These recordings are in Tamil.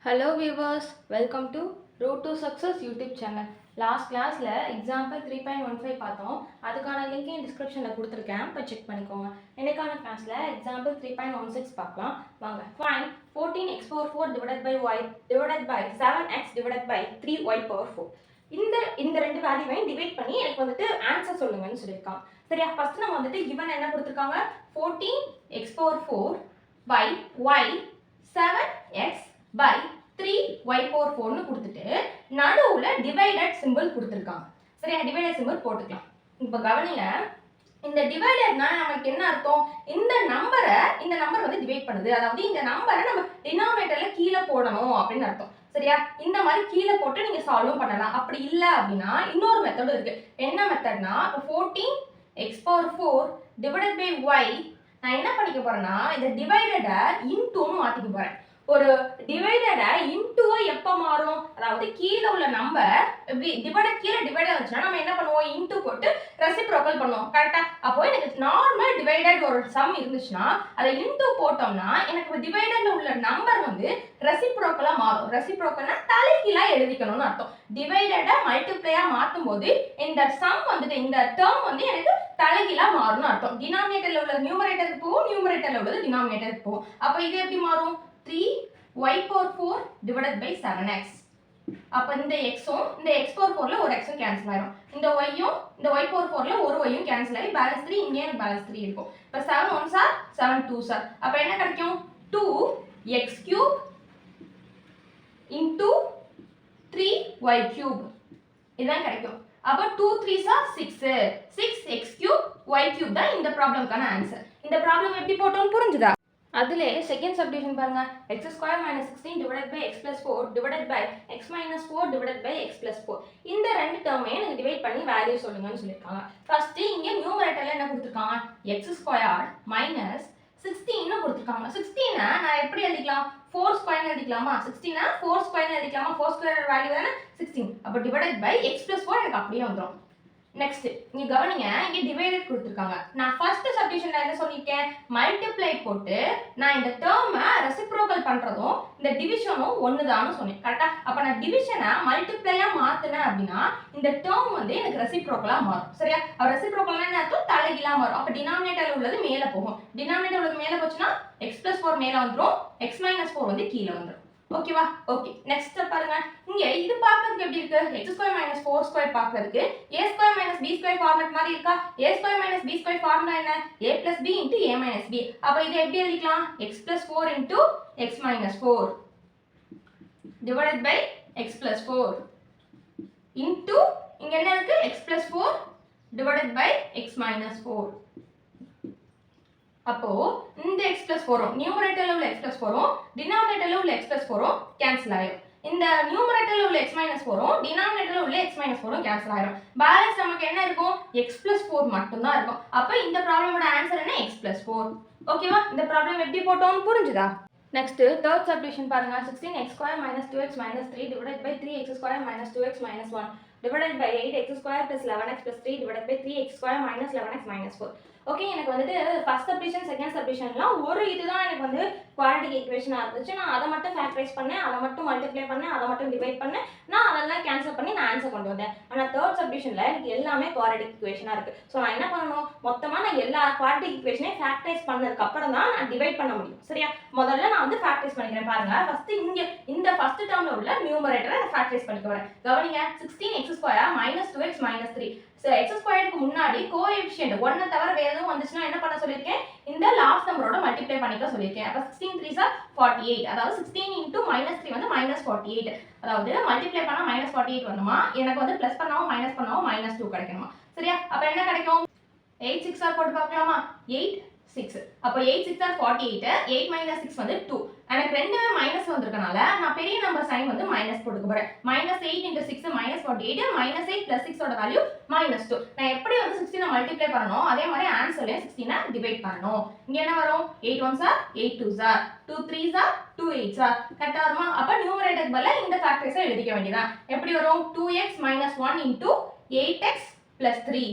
Hello viewers, welcome to Road to Success YouTube channel. Last கிளாஸில் எக்ஸாம்பிள் 3.15 பார்த்தோம். அதுக்கான லிங்க் டிஸ்கிரிப்ஷனில் கொடுத்துருக்கேன், போய் செக் பண்ணிக்கோங்க. இன்னைக்கான கிளாஸில் எக்ஸாம்பிள் 3.16 பார்க்கலாம் வாங்க. Find 14x power 4 divided by y divided by 7x divided by 3y power 4. இந்த ரெண்டு வேல்யூவையும் டிவைட் பண்ணி எனக்கு வந்துட்டு ஆன்சர் சொல்லுங்கன்னு சொல்லியிருக்காங்க. சரியா? ஃபர்ஸ்ட் நம்ம வந்துட்டு கிவன் என்ன கொடுத்துருக்காங்க, 14x power 4 by y 7x by 3y power 4 கொடுத்துட்டு நடுவுல டிவைடட் சிம்பிள் கொடுத்துருக்காங்க. சரியா? டிவைடட் சிம்பிள் போட்டுக்கலாம். இப்போ கவனிங்க, இந்த டிவைடட்னா நமக்கு என்ன அர்த்தம், இந்த நம்பர் வந்து டிவைட் பண்ணுது, அதாவது இந்த நம்பரை நம்ம டினாமினேட்டர்ல கீழே போடணும் அப்படின்னு அர்த்தம். சரியா? இந்த மாதிரி கீழே போட்டு நீங்க சால்வ் பண்ணலாம். அப்படி இல்லை அப்படின்னா இன்னொரு மெத்தட் இருக்கு. என்ன மெத்தட்னா, 14x power 4 divided by y நான் என்ன பண்ணிக்க போறேன்னா, இந்த டிவைடடை இன்டூன்னு மாத்திக்க போறேன். ஒரு டிவைடடை இன்டூவை எப்போ மாறும், அதாவது கீழே உள்ள நம்பர் டிவைடட் கீழே டிவைடட் வந்துச்சுன்னா நம்ம என்ன பண்ணுவோம், இன்டூ போட்டு ரெசிப்ரோக்கல் பண்ணுவோம். கரெக்டா? அப்போ எனக்கு நார்மல் டிவைடட் ஒரு சம் இருந்துச்சுன்னா அதை இன்டூ போட்டோம்னா எனக்கு டிவைடட்ல உள்ள நம்பர் வந்து ரெசிப்ரோக்கலா மாறும். ரெசிப்ரோக்கல்னா தலைகீழா எழுதிக்கணும்னு அர்த்தம். டிவைடடை மல்டிப்ளையா மாற்றும் போது இந்த சம் வந்துட்டு இந்த டேர்ம் வந்து எனக்கு தலைகீழா மாறும்னு அர்த்தம். டினாமினேட்டர்ல உள்ள நியூமரேட்டருக்கு போகும், நியூமரேட்டர்ல உள்ளது டினாமினேட்டருக்கு போகும். அப்போ இது எப்படி மாறும், 3y power 4 divided by 7x. அப்ப இந்த xம் இந்த x power 4ல ஒரு xம் கேன்சல் ஆயிடும். இந்த yயும் இந்த y power 4ல ஒரு yயும் கேன்சல் ஆகி பேலன்ஸ் 3 இங்கே எனக்கு பேலன்ஸ் 3 இருக்கும். இப்ப 7 1s are 7 2s are. அப்ப என்ன கிடைக்கும், 2x cube into 3y cube இதான் கிடைக்கும். அப்ப 2 3s are 6 6x cube y cube தான் இந்த ப்ராப்ளம்க்கான ஆன்சர். இந்த ப்ராப்ளம் எப்படி போட்டோம்னு புரிஞ்சுதா? அதிலே செகண்ட் சப்டிவிஷன் பாருங்க, x square minus 16 divided by x plus 4 divided by x minus 4 divided by x plus 4. இந்த ரெண்டு டேர்மே எனக்கு டிவைட் பண்ணி வேல்யூ சொல்லுங்கன்னு சொல்லியிருக்காங்க. ஃபர்ஸ்ட் இங்கே நியூமரேட்டர்ல என்ன கொடுத்துருக்காங்க, x ஸ்கொயர் மைனஸ் 16 கொடுத்துருக்காங்க. 16 நான் எப்படி எழுதிக்கலாம், 4 ஸ்கொயர் எழுதிக்கலாமா, 16 4 ஸ்கொயர் எழுதிக்கலாமா, 4 ஸ்கொயர் வேல்யூ தானே 16. அப்போ டிவைடட் பை x பிளஸ் 4 எனக்கு அப்படியே வந்துடும். நெக்ஸ்ட் இங்க கவனிங்க, இங்க டிவைடட் கொடுத்திருக்காங்க. நான் ஃபர்ஸ்ட் சப்டிவிஷன்ல என்ன சொல்லிருக்கேன், மல்டிப்ளை போட்டு நான் இந்த டேர்மை ரெசிப்ரோக்கல் பண்றதும் இந்த டிவிஷனும் ஒண்ணுதான்னு சொன்னேன். கரெக்ட்டா? அப்ப நான் டிவிஷனை மல்டிப்ளையா மாத்துனேன் அப்படின்னா இந்த டேர்ம் வந்து எனக்கு ரெசிப்ரோக்கலா மாறும். சரியா? அப்ப ரெசிப்ரோக்கல்னா என்ன அர்த்தம், தலைகீழா மாறும். அப்ப டினாமினேட்டர்ல உள்ளது மேல போகும். டினாமினேட்டர்ல உள்ளது மேல போச்சுன்னா x + 4 மேல வந்துரும், x - 4 வந்து கீழ வந்துரும். ஓகேவா? ஓகே, நெக்ஸ்ட் பாருங்க. இங்க இது பார்க்கிறதுக்கு எப்படி இருக்கு, x² - 4² பார்க்கிறதுக்கு a² - b² ஃபார்மட் மாதிரி இருக்கா? a² - b² ஃபார்முலா என்ன, a + b * a - b. அப்ப இதை எப்படி எழுதிக்கலாம், x + 4 * x - 4 divided by x + 4 into இங்க என்ன இருக்கு, x + 4 divided by x - 4. அப்போ இந்த x + 4 நியூமரேட்டர்ல உள்ள x + 4 டினாமினேட்டர்ல உள்ள x + 4 கேன்சல் ஆயிடும். இந்த நியூமரேட்டர்ல உள்ள x - 4 டினாமினேட்டர்ல உள்ள x - 4 கேன்சல் ஆயிடும். பேலன்ஸ் நமக்கு என்ன இருக்கும், x + 4 மட்டும் தான் இருக்கும். அப்ப இந்த ப்ராப்ளமோட ஆன்சர் என்ன, x + 4. ஓகேவா? இந்த ப்ராப்ளம் எப்படி போட்டோம்னு புரிஞ்சுதா? நெக்ஸ்ட் தேர்ட் சப்டிவிஷன் பாருங்க, 16x² - 2x - 3 divided by 3x² - 2x - 1 divided by 8x² + 11x + 3 divided by 3x² - 11x - 4. Okay, எனக்கு வந்துட்டு ஃபர்ஸ்ட் சப்டிவிஷன் செகண்ட் சப்டிவிஷன்லாம் ஒரு இதுதான் எனக்கு வந்து குவாட்ரேட்டிக் ஈக்குவேஷனா இருந்துச்சு. நான் அதை மட்டும் ஃபேக்டரைஸ் பண்ணேன், அதை மட்டும் மல்டிப்ளை பண்ணேன், அதை மட்டும் டிவைட் பண்ணேன். நான் அதெல்லாம் கேன்சல் பண்ணி நான் ஆன்சர் கொண்டு வந்தேன். ஆனால் தேர்ட் சப்டிவிஷன்ல எனக்கு எல்லாமே குவாட்ரேட்டிக் ஈக்குவேஷனா இருக்கு. ஸோ நான் என்ன பண்ணணும், மொத்தமா நான் எல்லா குவாட்ரேட்டிக் ஈக்குவேஷனையும் ஃபேக்டரைஸ் பண்ணதுக்கு அப்புறம் தான் நான் டிவைட் பண்ண முடியும். சரியா? முதல்ல நான் வந்து ஃபேக்டரைஸ் பண்ணிக்கிறேன். பாருங்க, ஃபர்ஸ்ட் இங்க இந்த ஃபர்ஸ்ட் டேர்ம்ல உள்ள நியூமரேட்டரை நான் ஃபேக்டரைஸ் பண்ணிக்க வரேன். கவனிங்க, 16x² - 2x - 3. x² முன்னாடி கோஎஃபிஷியன்ட் 1 தவிர வேற எதுவும் வந்துச்சுன்னா என்ன பண்ண சொல்லிருக்கேன், இந்த லாஸ்ட் நம்பரோட மல்டிப்ளை பண்ணிக்க சொல்லிருக்கேன். அப்ப 16 3s are 48. அதாவது 16 * -3 வந்து -48. அதாவது மல்டிப்ளை பண்ணா -48 வரணுமா, எனக்கு வந்து பிளஸ் பண்ணாம மைனஸ் பண்ணாம -2 கிடைக்கணுமா. சரியா? அப்ப என்ன கிடைக்கும், 8 6 ஆர் போட்டு பார்க்கலாமா, 8 6. அப்ப 8 6 are 48. 8 - 6 வந்து 2. எனக்கு ரெண்டுமே மைனஸ் வந்திருக்கனால நான் பெரிய நம்பர் சைன் வந்து மைனஸ் போட்டுக்க போறேன். -8 * 6 -48. -8 + 6 ஓட வேல்யூ -2. நான் எப்படி வந்து 16 மல்டிப்ளை பண்ணனும், அதே மாதிரி ஆன்சர்ல 16 டிவைட் பண்ணனும். இங்க என்ன வரும், 8 1s are 8 2s are 2 3s are 2 8s are. கரெக்ட்டா வருமா? அப்ப நியூமரேட்டருக்கு பதிலா இந்த ஃபேக்டர்ஸை எழுதிக்க வேண்டியதான். எப்படி வரும், 2x - 1 * 8x + 3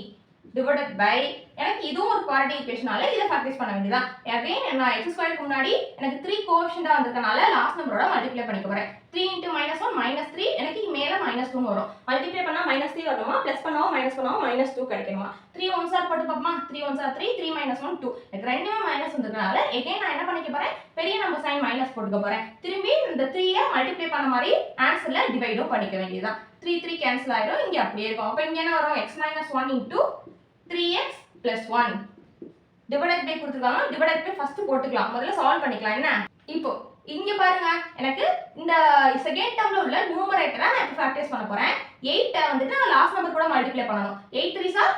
டிவைடட் பை எனக்கு இதுவும் ஒரு குவாட்ரேட்டிக் ஈக்குவேஷனால இதை ஃபேக்டரைஸ் பண்ண வேண்டியதான். அகைன் நான் x ஸ்கொயருக்கு முன்னாடி எனக்கு 3 கோஎஃபிஷியன்ட்டா வந்திருக்கனால லாஸ்ட் நம்பரோட மல்டிப்ளை பண்ணிக்க போறேன். 3 × -1 -3 எனக்கு மேல -2 வரும். மல்டிப்ளை பண்ணா -3 வரணுமா, ப்ளஸ் பண்ணாவும் மைனஸ் பண்ணாவும் -2 கிடைக்கணுமா. 3 1s ஆர் போட்டு பாப்போமா. 3 1s ஆர் 3, 3 - 1 2. எனக்கு ரெண்டுமே மைனஸ் வந்திருக்கனால அகைன் நான் என்ன பண்ணிக்க போறேன், பெரிய நம்பர் சைன் மைனஸ் போட்டுக்க போறேன். திரும்பி இந்த 3 மல்டிப்ளை பண்ண மாதிரி ஆன்சர்ல டிவைடும் பண்ணிக்க வேண்டியதுதான். 3 3 கேன்சல் ஆயிடும், இங்க அப்படியே இருக்கும். அப்ப இங்க என்ன வரும், x - 1 × 3x + 1 டிவைடட் பை கொடுத்துருக்காங்க. டிவைடட் பை ஃபர்ஸ்ட் போட்டுக்கலாம், முதல்ல சால்வ் பண்ணிக்கலாம். என்ன இப்போ இங்க பாருங்க, எனக்கு இந்த செகண்ட் டேர்ம்ல உள்ள நியூமரேட்டரை நான் இப்போ ஃபேக்டரைஸ் பண்ண போறேன். 8 வந்துட்டு நான் லாஸ்ட் நம்பர் கூட மல்டிப்ளை பண்ணனும். 8 3s are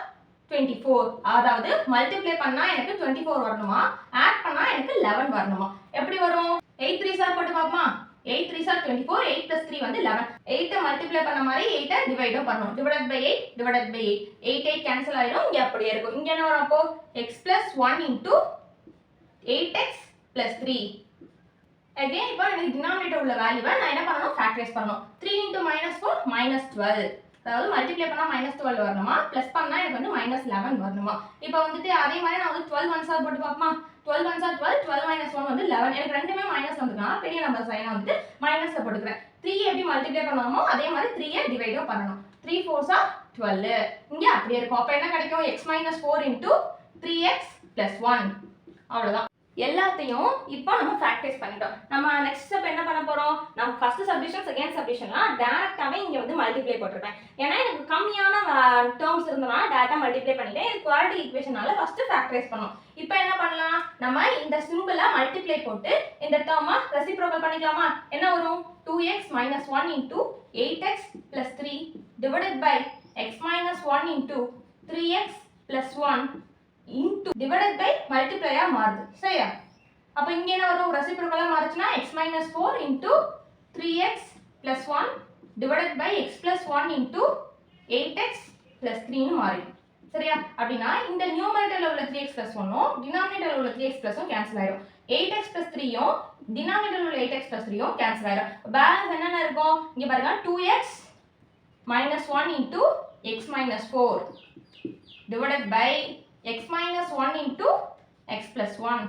24. அதாவது மல்டிப்ளை பண்ணா எனக்கு 24 வரணுமா, ஆட் பண்ணா எனக்கு 11 வரணுமா. எப்படி வரும், 8 3s are போட்டு பாப்போமா. 8 3s are 24, 8 + 3 வந்து 11. 8 மல்டிப்ளை பண்ண மாதிரி 8 டிவைடும் பண்ணனும். Divided by 8 divided by 8 8 cancel ஆயிடும், இங்க அப்படியே இருக்கும். இங்க என்ன வரும், அப்போ x + 1 × 8x + 3. அகைன் இப்போ எனக்கு டினாமினேட்டர் உள்ள வேல்யூவை நான் என்ன பண்ணனும், ஃபேக்டரைஸ் பண்ணனும். 3 × -4 -12. அதாவது மல்டிப்ளை பண்ணா -12 வரணுமா, ப்ளஸ் பண்ணா எனக்கு வந்து -11 வரணுமா. இப்போ வந்துட்டு அதே மாதிரி நான் வந்து 12 1s போட்டு பாப்போமா. 12 1s are 12, 12 - 1 வந்து 11. எனக்கு ரெண்டுமே மைனஸ் வந்திருக்கனால பெரிய நம்பர் சைனை வந்து மைனஸ்ல போட்டுக்கிறேன். 3 எப்படி மல்டிப்ளை பண்ணணுமோ அதே மாதிரி 3 டிவைடும் பண்ணணும். 3 4s are 12. இங்க அப்படியே இருக்கும். அப்ப என்ன கிடைக்கும், x - 4 × 3x + 1. அவ்வளவுதான். எல்லாத்தையும் இப்போ நம்ம ஃபேக்டரைஸ் பண்ணிட்டோம். நம்ம நெக்ஸ்ட் ஸ்டெப் என்ன பண்ண போறோம், நம்ம ஃபர்ஸ்ட் சப்டிவிஷன் செகண்ட் சப்டிவிஷன்லாம் டைரக்டாவே இங்க வந்து மல்டிப்ளை போட்டுருப்பேன். ஏன்னா எனக்கு கம்மியான டேர்ம்ஸ் இருந்தனா டைரக்டா மல்டிப்ளை பண்ணிட்டேன். இது குவாட்ரேட்டிக் ஈக்குவேஷனால ஃபர்ஸ்ட் ஃபேக்டரைஸ் பண்ணோம். இப்போ என்ன பண்ணலாம், நம்ம இந்த சிம்பிளை மல்டிப்ளை போட்டு இந்த டேர்மை ரெசிப்ரோக்கல் பண்ணிக்கலாமா. என்ன வரும், 2x - 1 × 8x + 3 divided by x - 1 × 3x + 1 into divided by multiplier மாறுது, சரியா. அப்ப இங்க என்ன வரும், ரெசிப்ரோக்கலா மாறுச்சுனா x - 4 × 3x + 1 divided by x + 1 × 8x + 3 ன்னு மாறிடும், சரியா. அப்படினா இந்த நியூமரேட்டர்ல உள்ள 3x + 1 உம் டினாமினேட்டர்ல உள்ள 3x + 1 கேன்சல் ஆயிடும். 8x + 3 உம் டினாமினேட்டர்ல உள்ள 8x + 3 உம் கேன்சல் ஆயிடும். பேலன்ஸ் என்னென்ன இருக்கும், இங்க பாருங்க 2x - 1 × x - 4 divided by x - 1 × x + 1.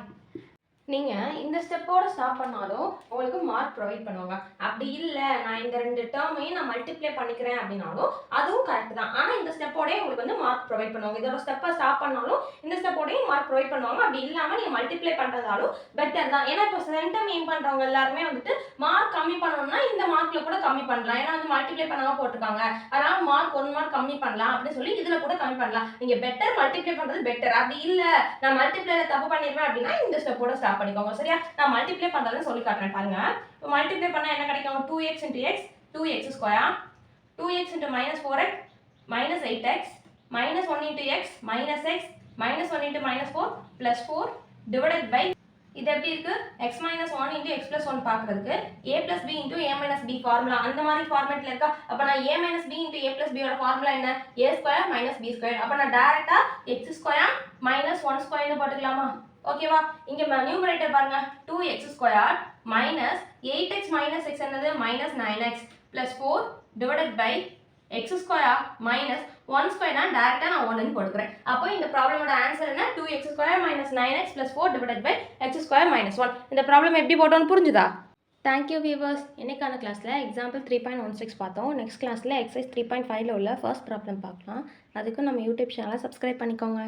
நீங்கள் இந்த ஸ்டெப்போட ஸ்டாப் பண்ணாலும் உங்களுக்கு மார்க் ப்ரொவைட் பண்ணுவாங்க. அப்படி இல்லை நான் இந்த ரெண்டு டேர்மையும் நான் மல்டிப்ளை பண்ணிக்கிறேன் அப்படின்னாலும் அதுவும் கரெக்ட் தான். ஆனால் இந்த ஸ்டெப்போடய உங்களுக்கு வந்து மார்க் ப்ரொவைட் பண்ணுவாங்க. இதோட ஸ்டெப்பை ஸ்டாப் பண்ணாலும் இந்த ஸ்டெப்போடையும் மார்க் ப்ரொவைட் பண்ணுவாங்க. அப்படி இல்லாமல் நீங்கள் மல்டிப்ளை பண்ணுறதாலும் பெட்டர் தான். ஏன்னா இப்போ சென்டம் எய்ம் பண்ணுறவங்க எல்லாருமே வந்துட்டு மார்க் கம்மி பண்ணணும்னா இந்த மார்க்கில் கூட கம்மி பண்ணலாம். ஏன்னா வந்து மல்டிப்ளை பண்ணாமல் போட்டிருக்காங்க, அதனால் மார்க் 1 மார்க் கம்மி பண்ணலாம் அப்படின்னு சொல்லி இதில் கூட கம்மி பண்ணலாம். நீங்கள் பெட்டர் மல்டிப்ளை பண்ணுறது பெட்டர். அப்படி இல்லை நான் மல்டிப்ளைல தப்பு பண்ணிடுவேன் அப்படின்னா இந்த ஸ்டெப்போட ஸ்டாப் பண்ணிக்கோங்க, சரியா. நான் மல்டிப்ளை பண்றதுன்னு சொல்லி காட்டுறேன் பாருங்க. இப்போ மல்டிப்ளை பண்ணா என்ன கிடைக்கும், 2x × x 2x square 2x × -4x -8x -1 × x -x -1 × -4 +4 divided by இது எப்படி இருக்கு, x - 1 × x + 1 பார்க்கிறதுக்கு a + b × a - b formula அந்த மாதிரி ஃபார்மேட்ல இருக்கா. அப்ப நான் a - b × a + b ஓட ஃபார்முலா என்ன, a² - b². அப்ப நான் டைரக்டா x² - 1² ன்னு போட்டுக்கலாமா. ஓகேவா. இங்க நியூமரேட்டர் பாருங்க, 2x² - 8x - x என்னது -9x +4 டிவைடட் பை x² - 1² நான் டைரக்டா நான் 1 ன்னு போட்டுக்கிறேன். அப்போ இந்த ப்ராப்ளமோட ஆன்சர் என்ன, 2x² - 9x +4 divided by x² - 1. இந்த ப்ராப்ளம் எப்படி போட்டோம்னு புரிஞ்சுதா. Thank you viewers. இன்னைக்கான கிளாஸில் எக்ஸாம்பிள் 3.16 பார்த்தோம். நெக்ஸ்ட் கிளாஸில் எக்ஸசைஸ் 3.5ல உள்ள ஃபர்ஸ்ட் ப்ராப்ளம் பார்க்கலாம். அதுக்கு நம்ம யூடியூப் சேனலை சப்ஸ்கிரைப் பண்ணிக்கோங்க.